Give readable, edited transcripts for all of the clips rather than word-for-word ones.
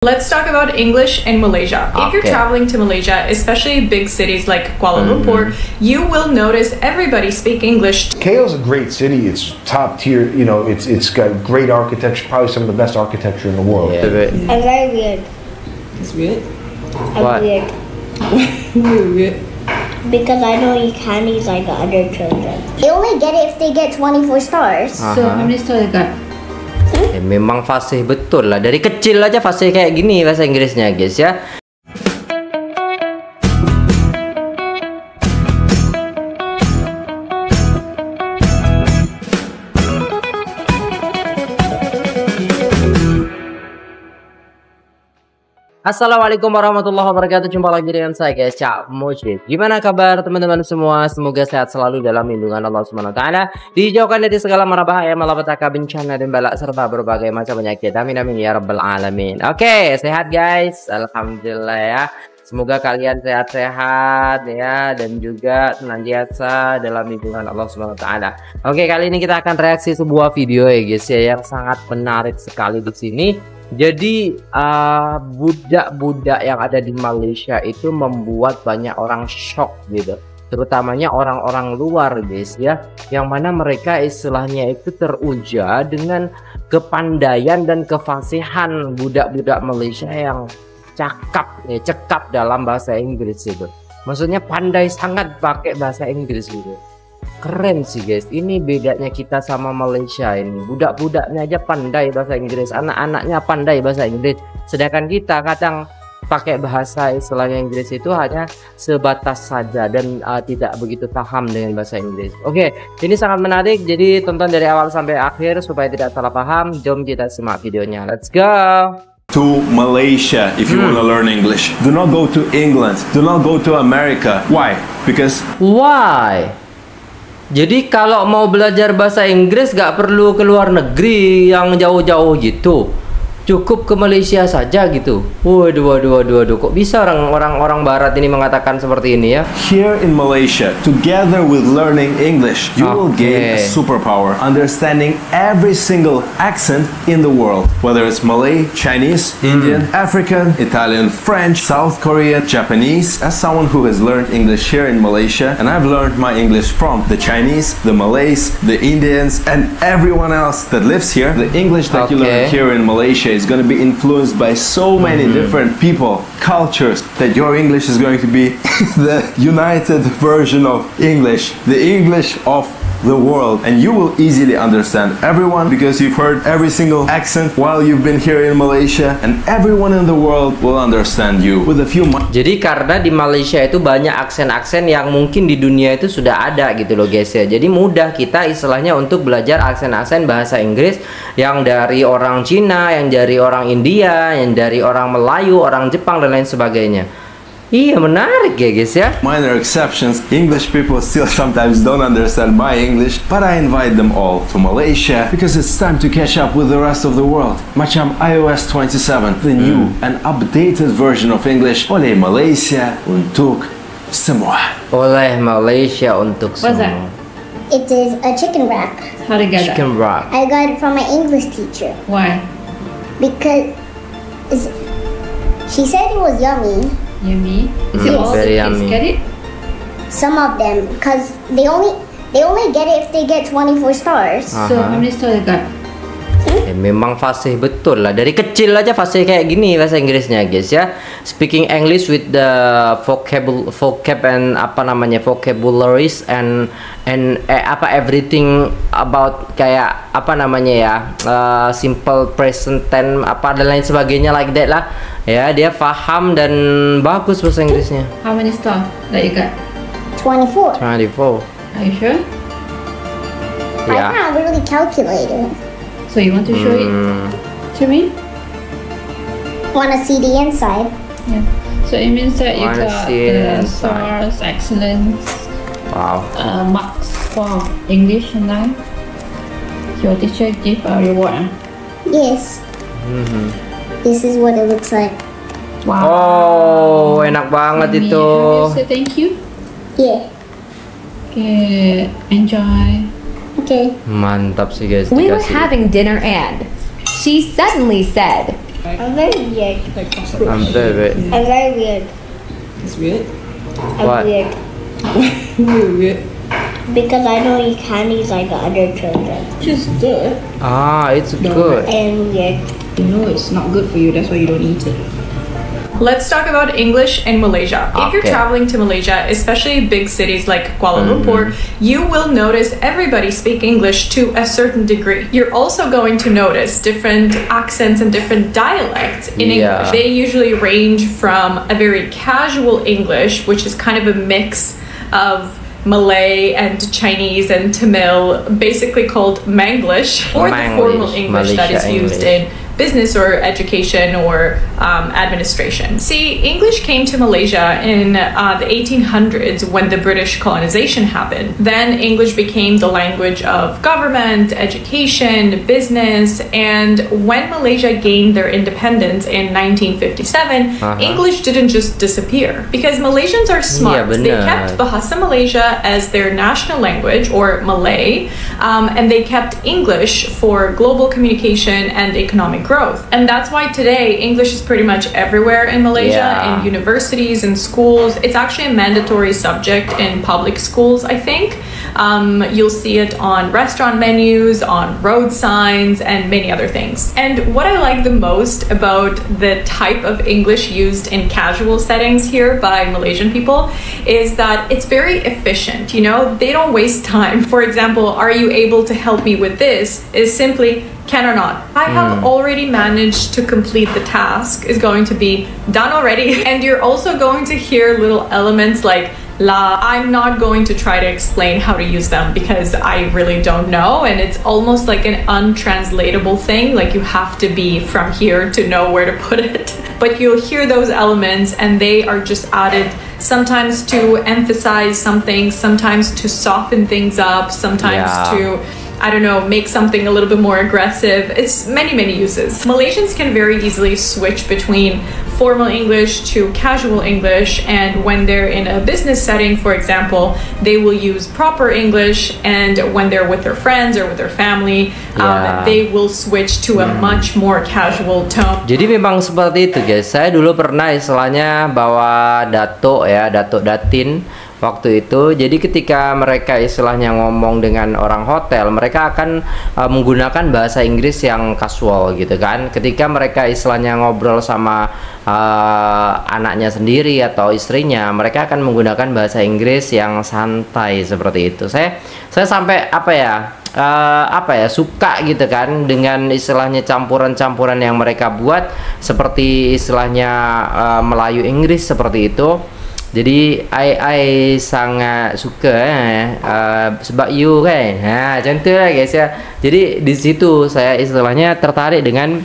Let's talk about English in Malaysia. If you're traveling to Malaysia, especially big cities like Kuala Lumpur, you will notice everybody speak English. KL is a great city. It's top tier. You know, it's got great architecture, probably some of the best architecture in the world. Yeah. I'm very weird. It's weird? I'm What? weird. You're weird. Because I don't eat candies like the other children. They only get it if they get 24 stars. So how many stars you got? Memang fasih betul lah. Dari kecil aja fasih kayak gini bahasa Inggrisnya guys ya. Assalamualaikum warahmatullahi wabarakatuh. Jumpa lagi dengan saya guys, Cak Mujib. Gimana kabar teman-teman semua? Semoga sehat selalu dalam lindungan Allah Subhanahu wa taala. Dijauhkan dari segala mara bahaya, malapetaka, bencana dan bala serta berbagai macam penyakit. Amin amin ya rabbal alamin. Oke, sehat guys. Alhamdulillah ya. Semoga kalian sehat-sehat ya dan juga senantiasa dalam lindungan Allah Subhanahu wa taala. Oke, kali ini kita akan reaksi sebuah video ya guys ya yang sangat menarik sekali di sini. Jadi budak-budak yang ada di Malaysia itu membuat banyak orang shock gitu, terutamanya orang-orang luar guys ya, yang mana mereka istilahnya itu teruja dengan kepandaian dan kefasihan budak-budak Malaysia yang cekap dalam bahasa Inggris itu. Maksudnya pandai sangat pakai bahasa Inggris gitu. Keren sih guys, ini bedanya kita sama Malaysia ini. Budak-budaknya aja pandai bahasa Inggris, anak-anaknya pandai bahasa Inggris. Sedangkan kita kadang pakai bahasa istilahnya Inggris itu hanya sebatas saja dan tidak begitu paham dengan bahasa Inggris. Oke, ini sangat menarik, jadi tonton dari awal sampai akhir supaya tidak salah paham. Jom kita simak videonya, let's go! To Malaysia if you want to learn English. Do not go to England, do not go to America. Why? Because Why? Jadi kalau mau belajar bahasa Inggris gak perlu ke luar negeri yang jauh-jauh gitu, cukup ke Malaysia saja gitu. Waduh, kok bisa orang barat ini mengatakan seperti ini ya? here in Malaysia, together with learning English, you will gain a superpower, understanding every single accent in the world, whether it's Malay, Chinese, Indian, African, Italian, French, South Korean, Japanese. As someone who has learned English here in Malaysia, and I've learned my English from the Chinese, the Malays, the Indians, and everyone else that lives here, the English that you learn here in Malaysia is going to be influenced by so many different people, cultures, that your English is going to be the united version of English, the English of the world, and you will easily understand everyone because you've heard every single accent while you've been here in Malaysia, and everyone in the world will understand you with a few. Jadi karena di Malaysia itu banyak aksen-aksen yang mungkin di dunia itu sudah ada gitu loh guys ya. Jadi mudah kita istilahnya untuk belajar aksen-aksen bahasa Inggris yang dari orang Cina, yang dari orang India, yang dari orang Melayu, orang Jepang dan lain sebagainya. Iya, menarik ya guys ya. Minor exceptions, English people still sometimes don't understand my English, but I invite them all to Malaysia because it's time to catch up with the rest of the world. Macam iOS 27, the new and updated version of English oleh Malaysia untuk semua. Oleh Malaysia untuk What's semua. It is a chicken wrap. How to get that? Chicken wrap. I got it from my English teacher Why? because she said it was yummy. Yummy. Is it all the very kids yummy. get it? Some of them, because they only get it if they get 24 stars. So how many stars you got? Memang fasih betul lah. Dari kecil aja fasih kayak gini bahasa Inggrisnya guys ya. Speaking English with the vocab and apa namanya vocabularies and everything about kayak apa namanya ya, simple present tense apa dan lain sebagainya like that lah. Ya, dia paham dan bagus bahasa Inggrisnya. How many stars that you got? 24. 24. Are you sure? I Ya. can't really calculate it. So you want to show it to me? Want to see the inside? Yeah. So it means that you Wanna got see the inside. stars, excellence, Wow. marks for English and that. Your teacher give a reward. Yes. This is what it looks like. Oh, enak banget itu. Have you say thank you? Yeah. Okay, enjoy. Okay. Mantap sih guys. We were dikasih. having dinner and she suddenly said, I'm very weird. I'm very I'm very weird. It's weird. I'm What? weird. Why weird? Because I don't eat candies like the other children. Just good. it's good. I am weird. You know it's not good for you. That's why you don't eat it. Let's talk about English in Malaysia. If you're Okay. traveling to Malaysia, especially big cities like Kuala Lumpur, you will notice everybody speak English to a certain degree. You're also going to notice different accents and different dialects in Yeah. English. They usually range from a very casual English, which is kind of a mix of Malay and Chinese and Tamil, basically called Manglish, or the formal English that is Malaysia used English. in business or education or administration. See, English came to Malaysia in the 1800s when the British colonization happened. Then English became the language of government, education, business, and when Malaysia gained their independence in 1957, English didn't just disappear because Malaysians are smart. Iya, They benar. kept Bahasa Malaysia as their national language, or Malay, and they kept English for global communication and economic growth. And that's why today English is pretty much everywhere in Malaysia, Yeah. in universities and schools. It's actually a mandatory subject in public schools, I think. You'll see it on restaurant menus, on road signs, and many other things. And what I like the most about the type of English used in casual settings here by Malaysian people is that it's very efficient. You know, they don't waste time. For example, "Are you able to help me with this?" is simply can or not. I have already managed to complete the task is going to be done already. And you're also going to hear little elements like la. I'm not going to try to explain how to use them because I really don't know, and it's almost like an untranslatable thing, like you have to be from here to know where to put it. But you'll hear those elements and they are just added sometimes to emphasize something, sometimes to soften things up, sometimes Yeah. to, I don't know, make something a little bit more aggressive. It's many, many uses. Malaysians can very easily switch between formal English to casual English, and when they're in a business setting, for example, they will use proper English, and when they're with their friends or with their family, Yeah. they will switch to a much more casual tone. Jadi memang seperti itu guys. Saya dulu pernah istilahnya bawa dato ya, dato datin waktu itu. Jadi ketika mereka istilahnya ngomong dengan orang hotel, mereka akan menggunakan bahasa Inggris yang casual gitu kan. Ketika mereka istilahnya ngobrol sama anaknya sendiri atau istrinya, mereka akan menggunakan bahasa Inggris yang santai seperti itu. Saya sampai apa ya suka gitu kan dengan istilahnya campuran-campuran yang mereka buat, seperti istilahnya Melayu Inggris seperti itu. Jadi I sangat suka sebab you kan. Nah, contoh lah guys ya. Jadi di situ saya istilahnya tertarik dengan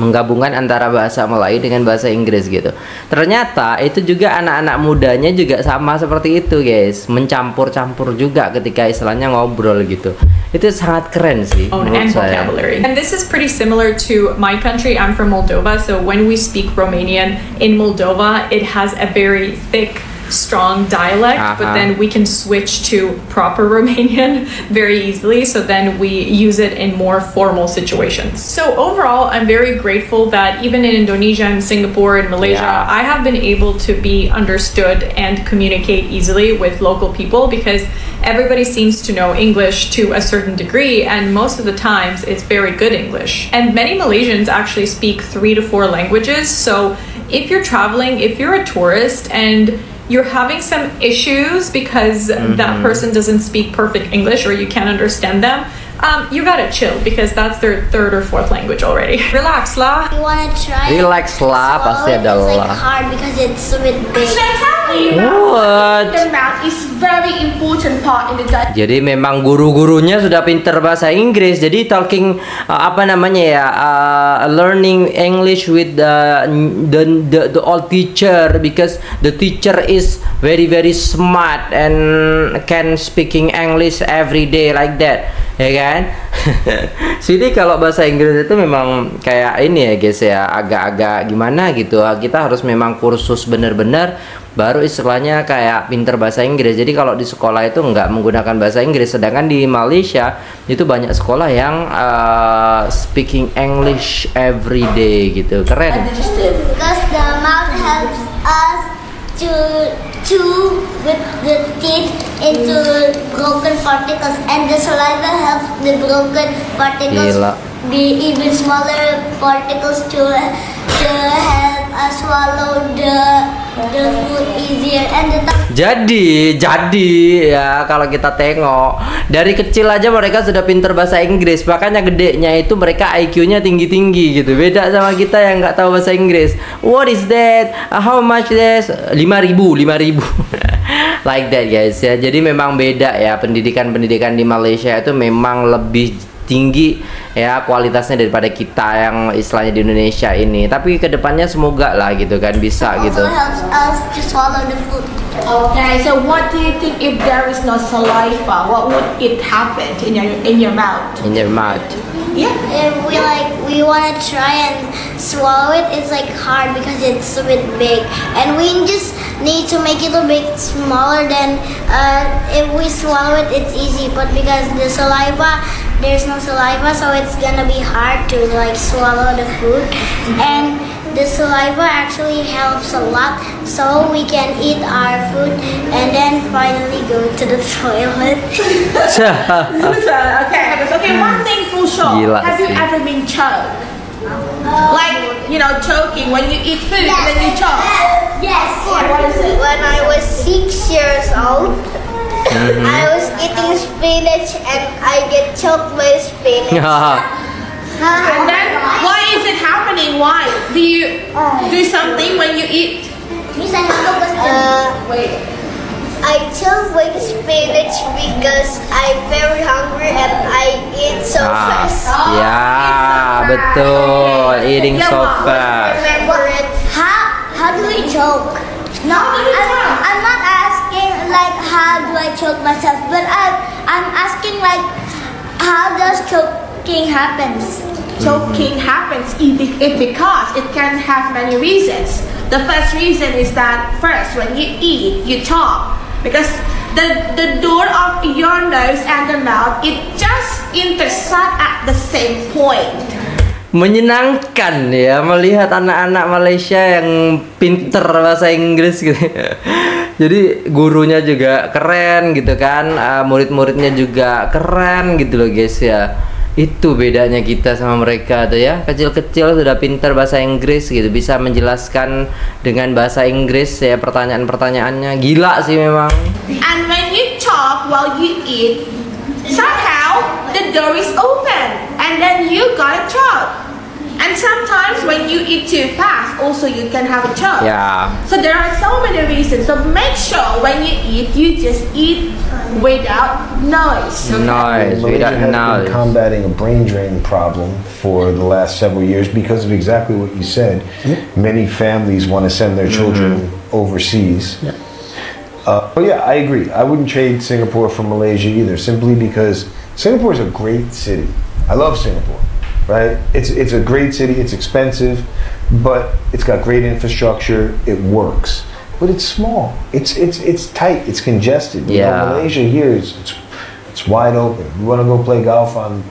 menggabungkan antara bahasa Melayu dengan bahasa Inggris gitu. Ternyata itu juga anak-anak mudanya juga sama seperti itu guys, mencampur-campur juga ketika istilahnya ngobrol gitu. Itu sangat keren sih menurut And saya. vocabulary. And this is pretty similar to my country. I'm from Moldova, so when we speak Romanian in Moldova, it has a very thick, strong dialect, but then we can switch to proper Romanian very easily, so then we use it in more formal situations. So overall, I'm very grateful that even in Indonesia and Singapore and Malaysia, I have been able to be understood and communicate easily with local people, because everybody seems to know English to a certain degree, and most of the times it's very good English. And many Malaysians actually speak 3 to 4 languages, so if you're traveling, if you're a tourist and you're having some issues because that person doesn't speak perfect English or you can't understand them, you gotta chill, because that's their 3rd or 4th language already. Relax lah. You wanna try? Relax lah, pasti ada It's like lah. hard because it's a bit big. What? The math is very important part in the diet. Jadi memang guru-gurunya sudah pinter bahasa Inggris. Jadi talking learning English with the old teacher, because the teacher is very smart and can speaking English every day like that, ya kan? Jadi kalau bahasa Inggris itu memang kayak ini ya guys ya, agak-agak gimana gitu. Kita harus memang kursus bener-bener baru istilahnya kayak pinter bahasa Inggris. Jadi kalau di sekolah itu nggak menggunakan bahasa Inggris, sedangkan di Malaysia itu banyak sekolah yang speaking English every day gitu. Keren. Because the mouth helps us to chew with the teeth into broken particles, and the saliva helps the broken particles Gila. be even smaller particles to help us swallow the food easier, and the Jadi ya kalau kita tengok dari kecil aja mereka sudah pinter bahasa Inggris, makanya gedenya itu mereka IQ-nya tinggi-tinggi gitu. Beda sama kita yang nggak tahu bahasa Inggris. What is that? How much this? 5.000 like that guys ya. Jadi memang beda ya, pendidikan di Malaysia itu memang lebih tinggi ya kualitasnya daripada kita yang istilahnya di Indonesia ini. Tapi kedepannya semoga lah gitu kan bisa gitu. also helps us to swallow the food. Okay, so what do you think if there is no saliva? What would it happen in your mouth? In your mouth. Yeah. If we want to try and swallow it, it's like hard because it's a bit big, and we just need to make it a bit smaller. Then if we swallow it, it's easy. But because the saliva, there's no saliva, so it's gonna be hard to like swallow the food. And the saliva actually helps a lot, so we can eat our food and then finally go to the toilet. Okay, one thing for sure. Gila Have you sih. ever been choked? Like, choking when you eat food and then you choke. Yes. What is it? When I was 6 years old, I was eating spinach and I get choked by spinach. And then, why is it happening? Why? Do you do something when you eat? Wait. I choked by spinach because I'm very hungry and I eat so fast. Ya betul, eating so fast. Remember it? How do we choke? No, I'm not asking like how do I choke myself, but I'm asking like how does choking happens? Choking happens because it can have many reasons. The first reason is that first, when you eat, you talk because the door of your nose and the mouth it just intersect at the same point. Menyenangkan ya melihat anak-anak Malaysia yang pinter bahasa Inggris gitu. Jadi gurunya juga keren gitu kan, murid-muridnya juga keren gitu loh guys ya. Itu bedanya kita sama mereka tuh ya, kecil-kecil sudah pinter bahasa Inggris gitu, bisa menjelaskan dengan bahasa Inggris ya pertanyaan-pertanyaannya. Gila sih memang. And when you talk while you eat, somehow the door is open and then you got a choke. And sometimes when you eat too fast, also you can have a choke. Ya. So there are so many reasons. So make sure when you eat, you just eat without noise. Noise, Malaysia without has been noise. combating a brain drain problem for the last several years because of exactly what you said. Many families want to send their children overseas. But yeah, I agree. I wouldn't trade Singapore for Malaysia either, simply because Singapore is a great city. I love Singapore, right? It's a great city. It's expensive, but it's got great infrastructure. It works. But it's small. It's tight. It's congested. You know, Malaysia here it's wide open. You want to go play golf on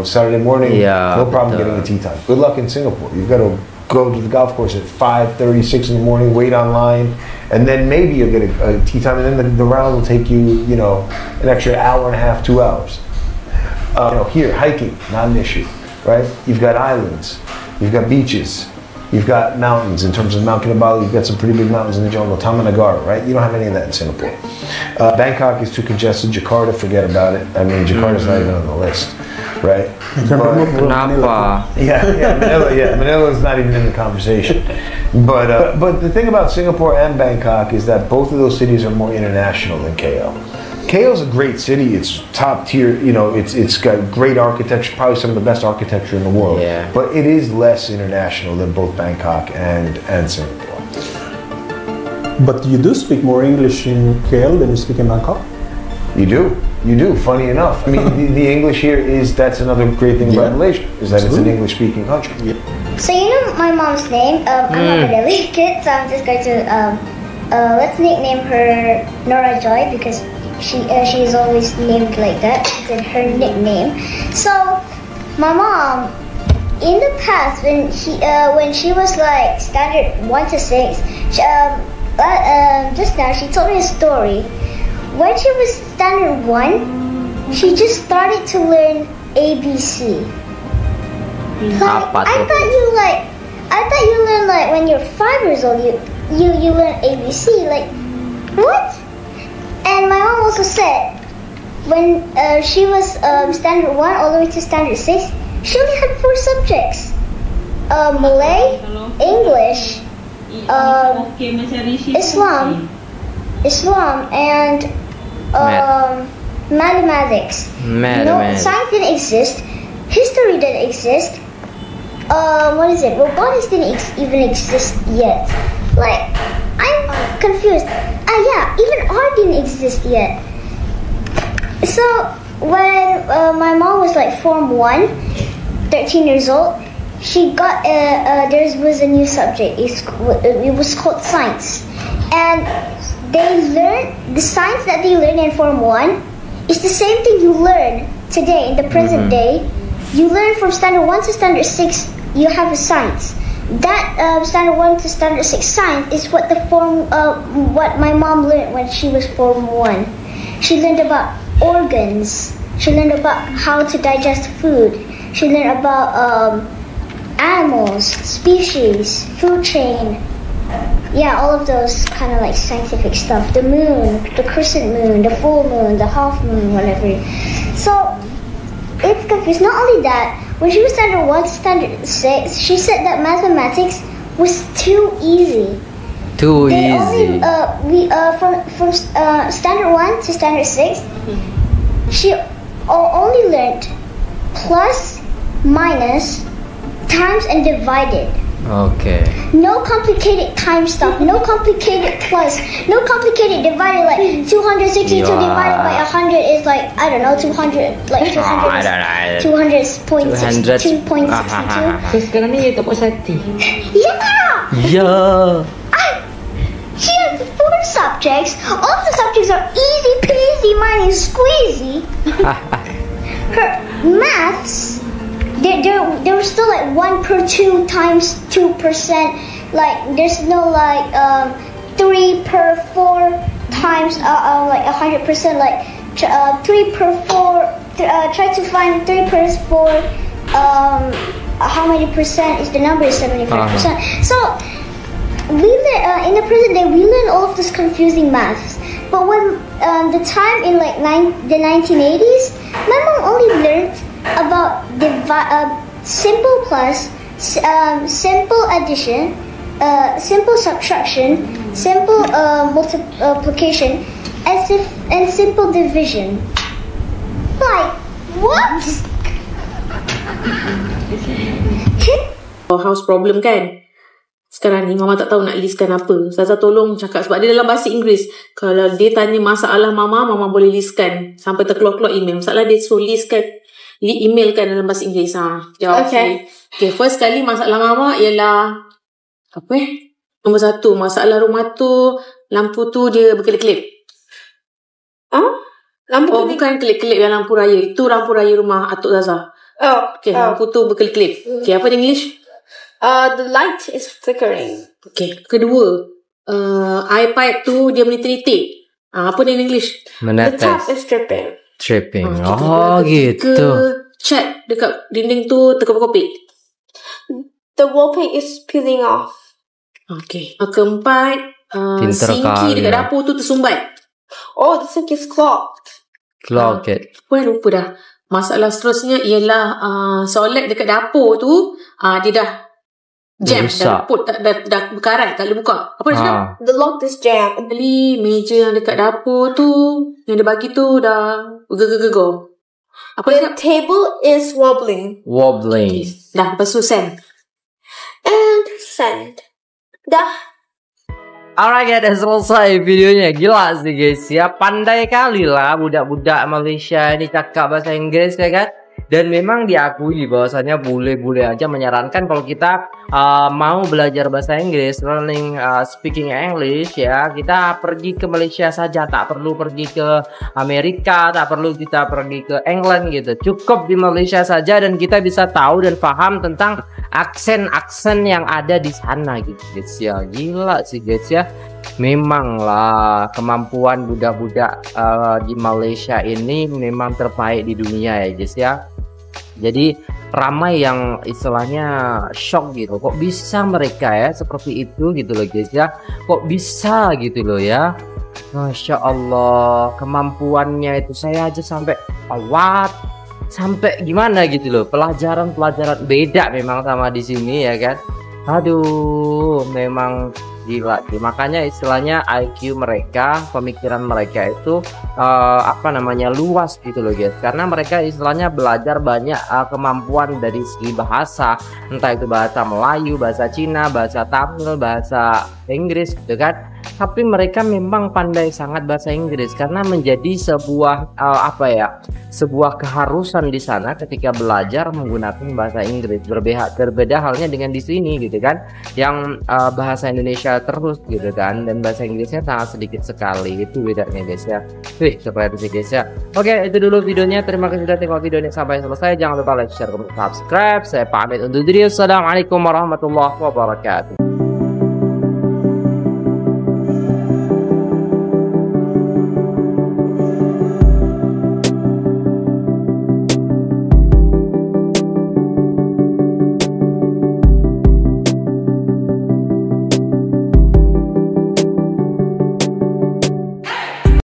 Saturday morning? No problem getting a tee time. Good luck in Singapore. You've got to go to the golf course at 5:36 in the morning. Wait online, and then maybe you'll get a tee time, and then the round will take you an extra hour and a half, 2 hours. Here hiking not an issue, right? You've got islands. You've got beaches. You've got mountains. In terms of Mount Kinabalu, you've got some pretty big mountains in the jungle. Taman Negara, right? You don't have any of that in Singapore. Bangkok is too congested. Jakarta, forget about it. I mean, Jakarta's not even on the list, right? Kenapa? Manila is not even in the conversation. But the thing about Singapore and Bangkok is that both of those cities are more international than KL. KL's a great city. It's top tier. It's got great architecture, probably some of the best architecture in the world. Yeah. But it is less international than both Bangkok and Singapore. But you do speak more English in KL than you speak in Bangkok? You do. Funny enough, I mean, the English here that's another great thing about Malaysia is that it's an English-speaking country. So you know my mom's name. I'm not gonna leak it, so I'm just going to let's nickname her Nora Joy because she's always named like that. It's her nickname. So my mom, in the past when she was like standard 1 to 6, just now she told me a story. When she was standard 1, she just started to learn ABC. Like, I thought you learn like when you're 5 years old. You learn ABC. Like, what? And my mom also said when she was standard 1 all the way to standard 6, she only had 4 subjects: Malay, English, Islam, and mathematics. No, science didn't exist. History didn't exist. Robotics didn't even exist yet. Like, I'm confused. Even art didn't exist yet. So when my mom was like Form 1, 13 years old, she got there was a new subject. It was called science, and they learned the science that they learned in Form 1 is the same thing you learn today in the present day. You learn from standard 1 to standard 6. You have a science. That standard 1 to standard 6 science is what what my mom learned when she was Form 1. She learned about organs. She learned about how to digest food. She learned about animals, species, food chain. Yeah, all of those kind of like scientific stuff. The moon, the crescent moon, the full moon, the half moon, whatever. So it's confused. Not only that, when she was standard 1 to standard 6, she said that mathematics was too easy. From standard 1 to standard 6, she only learned plus, minus, times, and divided. Okay. No complicated time stuff, no complicated plus, no complicated divided, like 262 divided by 100 is like, I don't know, 200, like 200.62. So sekarang ni you tak buat sati. Yeah. She has 4 subjects. All the subjects are easy peasy, mine is squeezy. Her maths, there was still like 1 per 2 times 2%. Like there's no like 3 per 4 times like 100%. Like 3 per 4. Try to find 3 per 4. How many percent is the number? Is 75%. So we in the present day we learn all of this confusing maths. But when the time in like the 1980s, my mom only learned about simple plus, simple addition, simple subtraction, simple multiplication, and simple division. Like, what? House problem kan. Sekarang ni Mama tak tahu nak listkan apa. Zaza tolong cakap sebab dia dalam bahasa Inggeris. Kalau dia tanya masalah Mama boleh listkan sampai terkeluar-keluar email. Masalah dia suruh listkan, emailkan dalam bahasa Inggeris. Jawab. Okay, first kali masalah Mama ialah apa Nombor 1, masalah rumah tu, lampu tu dia berkelip-kelip. Lampu bukan kelip-kelip yang lampu raya. Itu lampu raya rumah Atuk Zaza. Okay, lampu tu berkelip-kelip. Okay, apa di English? The light is flickering. Okay, kedua, air pipe tu dia menitik-nitik. Apa di English? The tap is dripping. Dripping. Gitu. Cat dekat dinding tu terkopik-kopik. The wallpaper is peeling off. Okay. Keempat, sinki dekat dapur tu tersumbat. The sink is clogged. Clogged. Lupa dah. Masalah seterusnya ialah solet dekat dapur tu dia dah jam, dah berkarat, tak boleh buka. Apa dia cakap? The lock is jammed. Jadi meja yang dekat dapur tu yang dia bagi tu dah gegar-gegar. Apa dia cakap? The table is wobbling. Wobbling. Dah, lepas tu send. And send. Dah. Alright guys, udah selesai videonya. Gila sih guys ya, pandai kali lah budak-budak Malaysia ini cakap bahasa Inggris ya kan. Dan memang diakui bahwasanya bule-bule aja menyarankan kalau kita mau belajar bahasa Inggris, speaking English ya, kita pergi ke Malaysia saja, tak perlu pergi ke Amerika, tak perlu kita pergi ke England gitu. Cukup di Malaysia saja dan kita bisa tahu dan paham tentang aksen-aksen yang ada di sana gitu guys ya. Gila sih guys ya. Memang lah kemampuan budak-budak di Malaysia ini memang terbaik di dunia ya guys ya. Jadi ramai yang istilahnya shock gitu, kok bisa mereka ya seperti itu gitu loh guys ya, kok bisa gitu loh ya. Masya Allah, kemampuannya itu saya aja sampai what, sampai gimana gitu loh. Pelajaran-pelajaran beda memang sama di sini ya kan. Aduh, memang gila sih. Makanya istilahnya IQ mereka, pemikiran mereka itu luas gitu loh guys, karena mereka istilahnya belajar banyak kemampuan dari segi bahasa, entah itu bahasa Melayu, bahasa Cina, bahasa Tamil, bahasa Inggris gitu kan. Tapi mereka memang pandai sangat bahasa Inggris karena menjadi sebuah sebuah keharusan di sana ketika belajar menggunakan bahasa Inggris. Berbeda halnya dengan di sini gitu kan, yang bahasa Indonesia terus gitu kan, dan bahasa Inggrisnya sangat sedikit sekali. Itu bedanya guys ya. Wih, keren sih guys ya. Oke, itu dulu videonya. Terima kasih sudah tengok video ini sampai selesai. Jangan lupa like, share, comment, subscribe. Saya pamit undur diri. Assalamualaikum warahmatullahi wabarakatuh.